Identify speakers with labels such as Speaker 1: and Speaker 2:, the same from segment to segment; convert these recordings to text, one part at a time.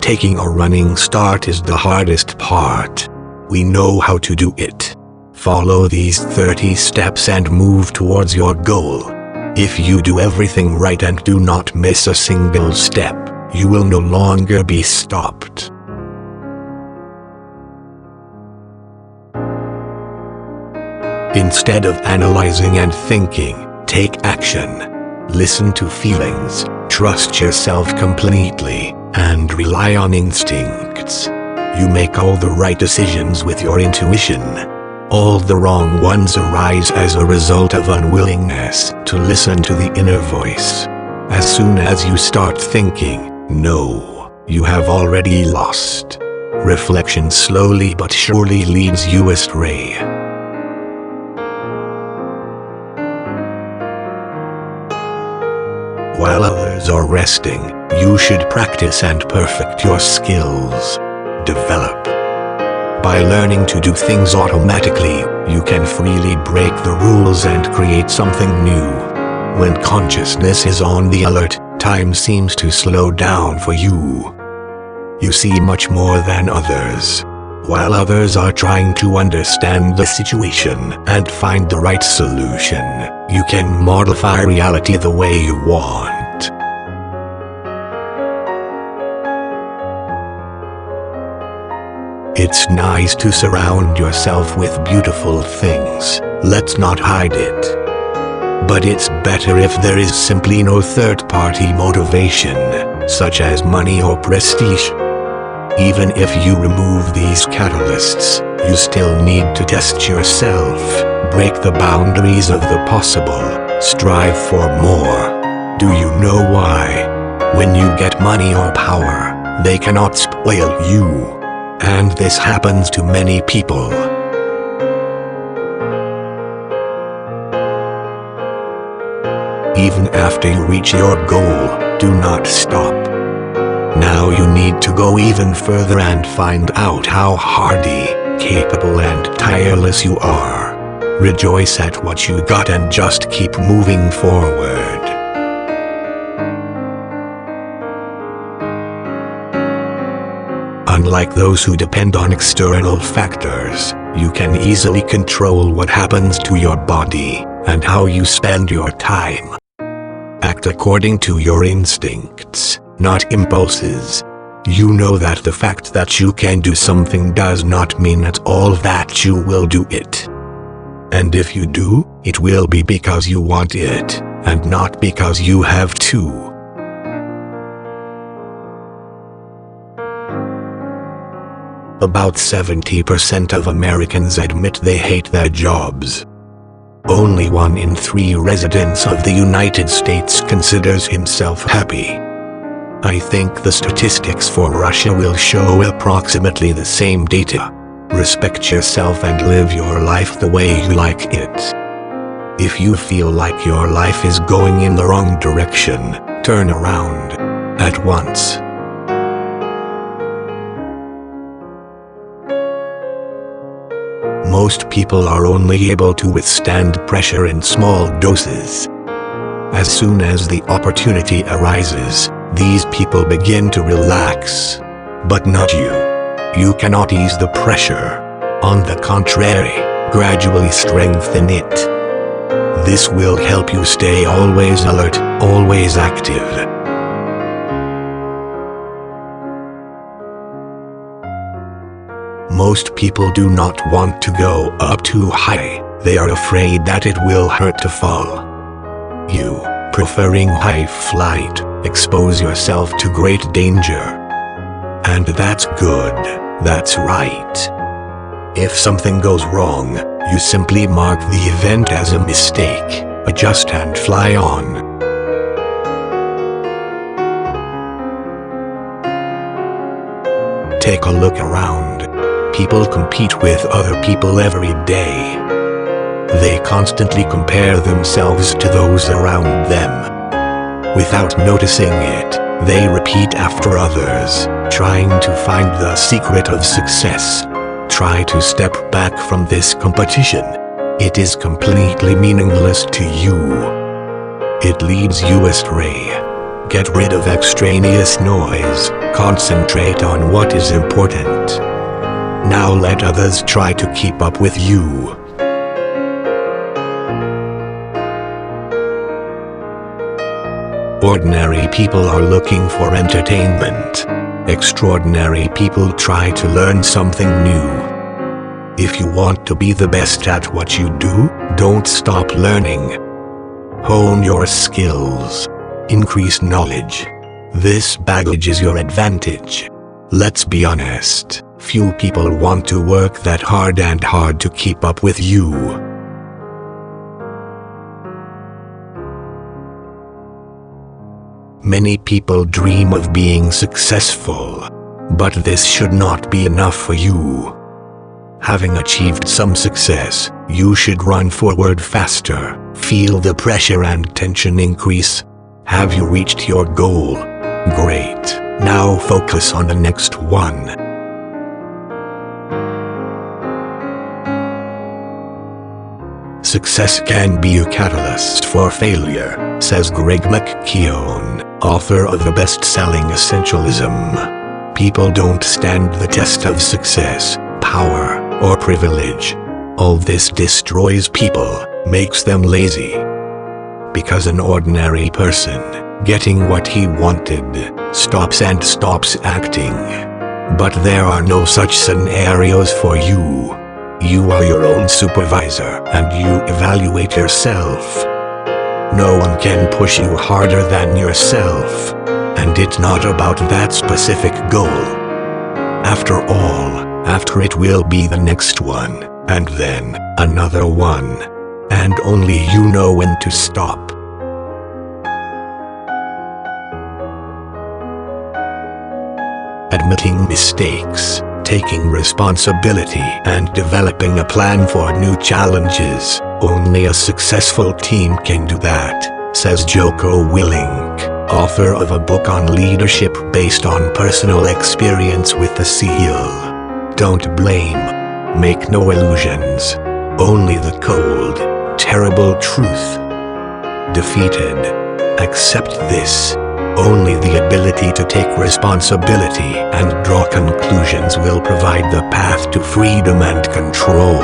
Speaker 1: taking a running start is the hardest part. We know how to do it. Follow these 30 steps and move towards your goal. If you do everything right and do not miss a single step, you will no longer be stopped. Instead of analyzing and thinking, take action. Listen to feelings, trust yourself completely, and rely on instincts. You make all the right decisions with your intuition. All the wrong ones arise as a result of unwillingness to listen to the inner voice. As soon as you start thinking, no, you have already lost. Reflection slowly but surely leads you astray. While others are resting, you should practice and perfect your skills. Develop. By learning to do things automatically, you can freely break the rules and create something new. When consciousness is on the alert, time seems to slow down for you. You see much more than others. While others are trying to understand the situation and find the right solution, you can modify reality the way you want. It's nice to surround yourself with beautiful things, let's not hide it. But it's better if there is simply no third-party motivation, such as money or prestige. Even if you remove these catalysts, you still need to test yourself, break the boundaries of the possible, strive for more. Do you know why? When you get money or power, they cannot spoil you. And this happens to many people. Even after you reach your goal, do not stop. Now you need to go even further and find out how hardy, capable and tireless you are. Rejoice at what you got and just keep moving forward. Unlike those who depend on external factors, you can easily control what happens to your body and how you spend your time. Act according to your instincts, not impulses. You know that the fact that you can do something does not mean at all that you will do it. And if you do, it will be because you want it, and not because you have to. About 70% of Americans admit they hate their jobs. Only 1 in 3 residents of the United States considers himself happy. I think the statistics for Russia will show approximately the same data. Respect yourself and live your life the way you like it. If you feel like your life is going in the wrong direction, turn around at once. Most people are only able to withstand pressure in small doses. As soon as the opportunity arises, these people begin to relax. But not you. You cannot ease the pressure. On the contrary, gradually strengthen it. This will help you stay always alert, always active. Most people do not want to go up too high. They are afraid that it will hurt to fall. You, preferring high flight, expose yourself to great danger. And that's good, that's right. If something goes wrong, you simply mark the event as a mistake, adjust and fly on. Take a look around. People compete with other people every day. They constantly compare themselves to those around them. Without noticing it, they repeat after others, trying to find the secret of success. Try to step back from this competition. It is completely meaningless to you. It leads you astray. Get rid of extraneous noise, concentrate on what is important. Now let others try to keep up with you. Ordinary people are looking for entertainment. Extraordinary people try to learn something new. If you want to be the best at what you do, don't stop learning. Hone your skills. Increase knowledge. This baggage is your advantage. Let's be honest, few people want to work that hard to keep up with you. Many people dream of being successful, but this should not be enough for you. Having achieved some success, you should run forward faster, feel the pressure and tension increase. Have you reached your goal? Great. Now focus on the next one. Success can be a catalyst for failure, says Greg McKeown, author of the best-selling Essentialism. People don't stand the test of success, power, or privilege. All this destroys people, makes them lazy. Because an ordinary person, getting what he wanted, stops acting. But there are no such scenarios for you. You are your own supervisor and you evaluate yourself. No one can push you harder than yourself. And it's not about that specific goal. After all, after it will be the next one, and then another one. And only you know when to stop. Admitting mistakes, taking responsibility and developing a plan for new challenges. Only a successful team can do that, says Joko Willink, author of a book on leadership based on personal experience with the seal. Don't blame. Make no illusions. Only the cold, terrible truth. Defeated. Accept this. Only the ability to take responsibility and draw conclusions will provide the path to freedom and control.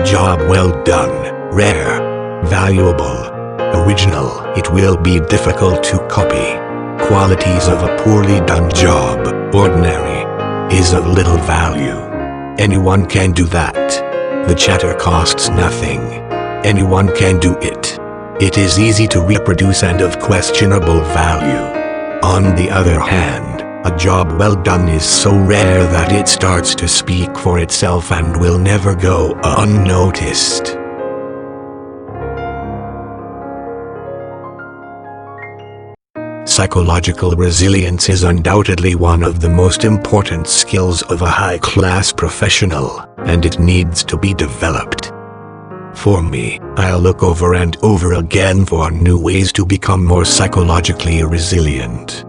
Speaker 1: Job well done, rare, valuable, original. It will be difficult to copy. Qualities of a poorly done job, ordinary, is of little value. Anyone can do that. The chatter costs nothing. Anyone can do it. It is easy to reproduce and of questionable value. On the other hand, a job well done is so rare that it starts to speak for itself and will never go unnoticed. Psychological resilience is undoubtedly one of the most important skills of a high-class professional, and it needs to be developed. For me, I look over and over again for new ways to become more psychologically resilient.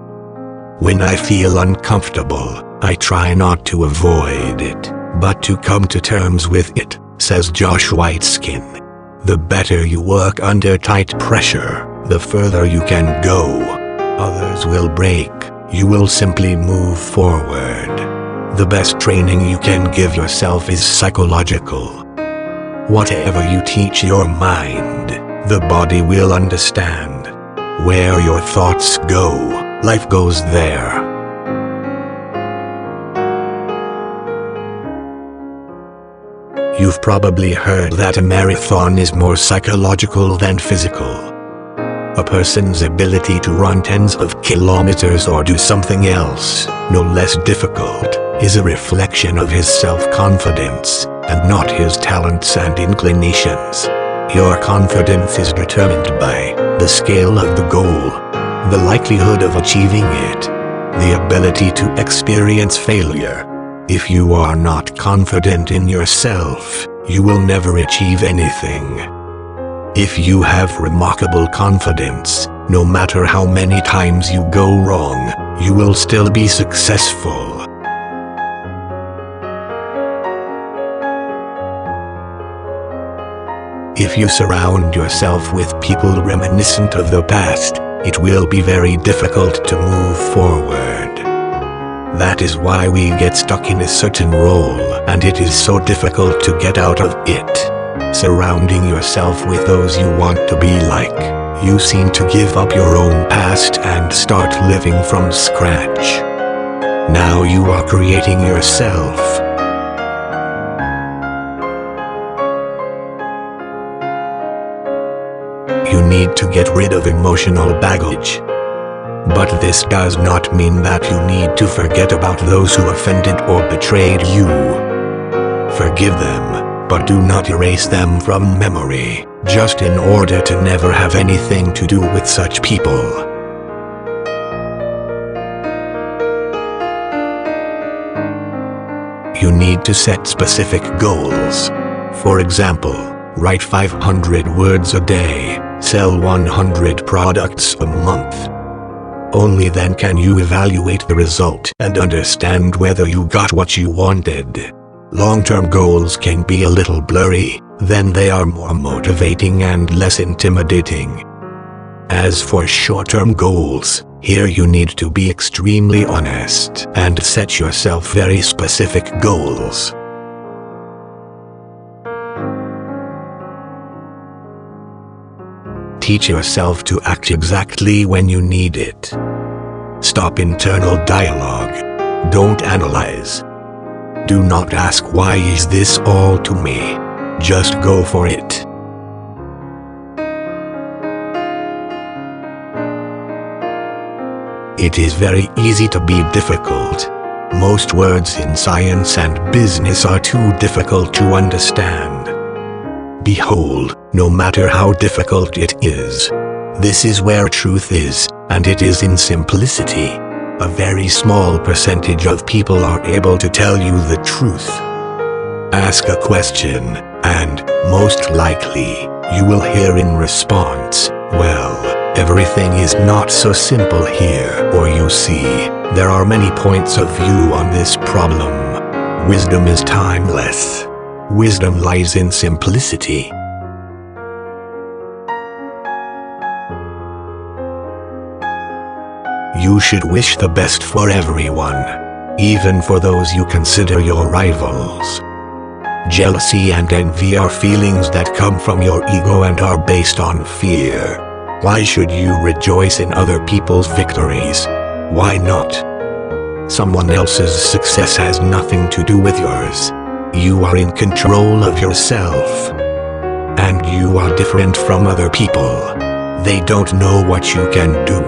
Speaker 1: When I feel uncomfortable, I try not to avoid it, but to come to terms with it, says Josh Whiteskin. The better you work under tight pressure, the further you can go. Others will break, you will simply move forward. The best training you can give yourself is psychological. Whatever you teach your mind, the body will understand. Where your thoughts go, life goes there. You've probably heard that a marathon is more psychological than physical. A person's ability to run tens of kilometers or do something else, no less difficult, is a reflection of his self-confidence, and not his talents and inclinations. Your confidence is determined by the scale of the goal, the likelihood of achieving it, the ability to experience failure. If you are not confident in yourself, you will never achieve anything. If you have remarkable confidence, no matter how many times you go wrong, you will still be successful. If you surround yourself with people reminiscent of the past, it will be very difficult to move forward. That is why we get stuck in a certain role, and it is so difficult to get out of it. Surrounding yourself with those you want to be like, you seem to give up your own past and start living from scratch. Now you are creating yourself. You need to get rid of emotional baggage. But this does not mean that you need to forget about those who offended or betrayed you. Forgive them, but do not erase them from memory, just in order to never have anything to do with such people. You need to set specific goals. For example, write 500 words a day, sell 100 products a month. Only then can you evaluate the result and understand whether you got what you wanted. Long-term goals can be a little blurry, then they are more motivating and less intimidating. As for short-term goals, here you need to be extremely honest and set yourself very specific goals. Teach yourself to act exactly when you need it. Stop internal dialogue. Don't analyze. Do not ask, why is this all to me? Just go for it. It is very easy to be difficult. Most words in science and business are too difficult to understand. Behold, no matter how difficult it is, this is where truth is, and it is in simplicity. A very small percentage of people are able to tell you the truth. Ask a question, and, most likely, you will hear in response, well, everything is not so simple here. Or you see, there are many points of view on this problem. Wisdom is timeless. Wisdom lies in simplicity. You should wish the best for everyone, even for those you consider your rivals. Jealousy and envy are feelings that come from your ego and are based on fear. Why should you rejoice in other people's victories? Why not? Someone else's success has nothing to do with yours. You are in control of yourself. And you are different from other people. They don't know what you can do.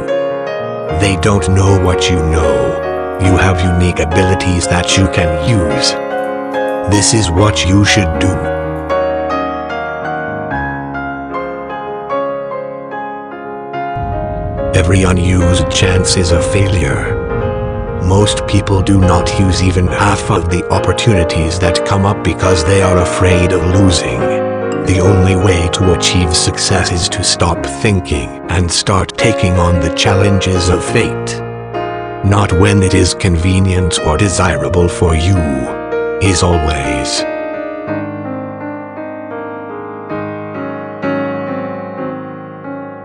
Speaker 1: They don't know what you know. You have unique abilities that you can use. This is what you should do. Every unused chance is a failure. Most people do not use even half of the opportunities that come up because they are afraid of losing. The only way to achieve success is to stop thinking and start taking on the challenges of fate. Not when it is convenient or desirable for you, is always.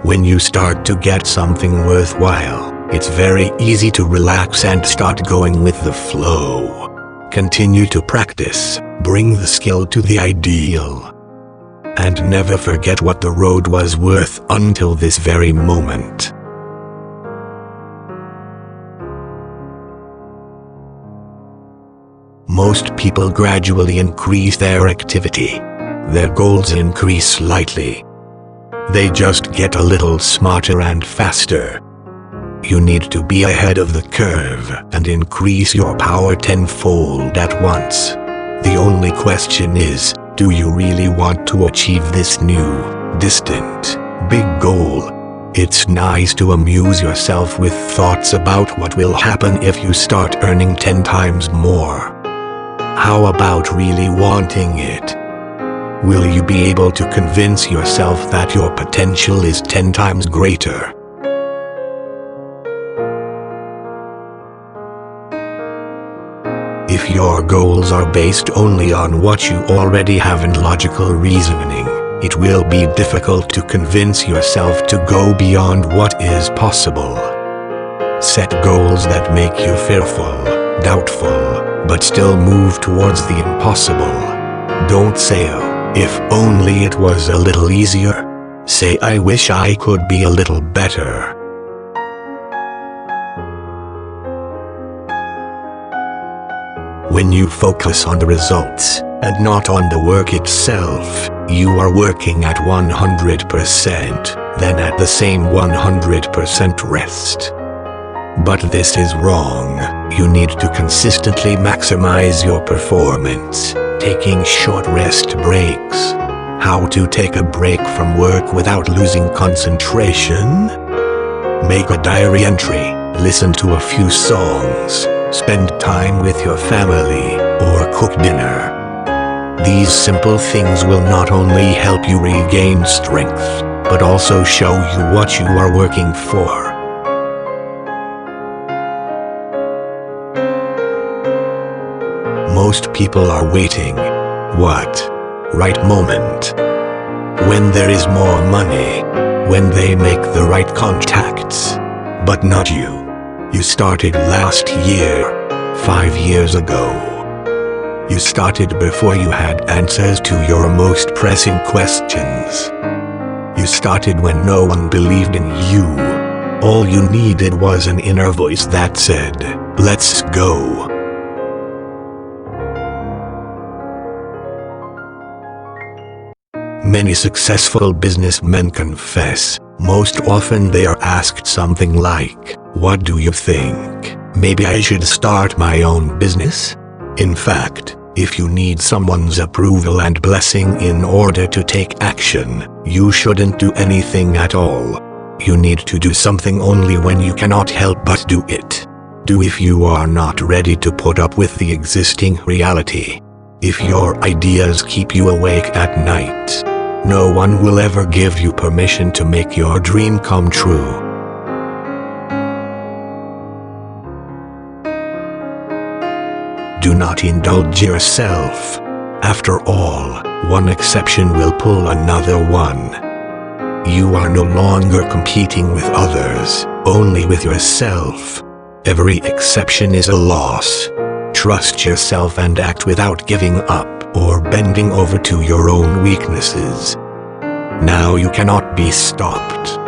Speaker 1: When you start to get something worthwhile, it's very easy to relax and start going with the flow. Continue to practice, bring the skill to the ideal. And never forget what the road was worth until this very moment. Most people gradually increase their activity. Their goals increase slightly. They just get a little smarter and faster. You need to be ahead of the curve and increase your power tenfold at once. The only question is, do you really want to achieve this new, distant, big goal? It's nice to amuse yourself with thoughts about what will happen if you start earning 10 times more. How about really wanting it? Will you be able to convince yourself that your potential is 10 times greater? If your goals are based only on what you already have and logical reasoning, It will be difficult to convince yourself to go beyond what is possible. Set goals that make you fearful, doubtful, but still move towards the impossible. Don't say, "Oh, if only it was a little easier." Say, "I wish I could be a little better." When you focus on the results, and not on the work itself, you are working at 100%, then at the same 100% rest. But this is wrong. You need to consistently maximize your performance, taking short rest breaks. How to take a break from work without losing concentration? Make a diary entry, listen to a few songs, spend time with your family, or cook dinner. These simple things will not only help you regain strength, but also show you what you are working for. Most people are waiting. What? Right moment. When there is more money. When they make the right contacts. But not you. You started last year. 5 years ago. You started before you had answers to your most pressing questions. You started when no one believed in you. All you needed was an inner voice that said, "Let's go." Many successful businessmen confess, most often they are asked something like, "What do you think? Maybe I should start my own business?" In fact, if you need someone's approval and blessing in order to take action, you shouldn't do anything at all. You need to do something only when you cannot help but do it. Do if you are not ready to put up with the existing reality. If your ideas keep you awake at night, no one will ever give you permission to make your dream come true. Do not indulge yourself. After all, one exception will pull another one. You are no longer competing with others, only with yourself. Every exception is a loss. Trust yourself and act without giving up or bending over to your own weaknesses. Now you cannot be stopped.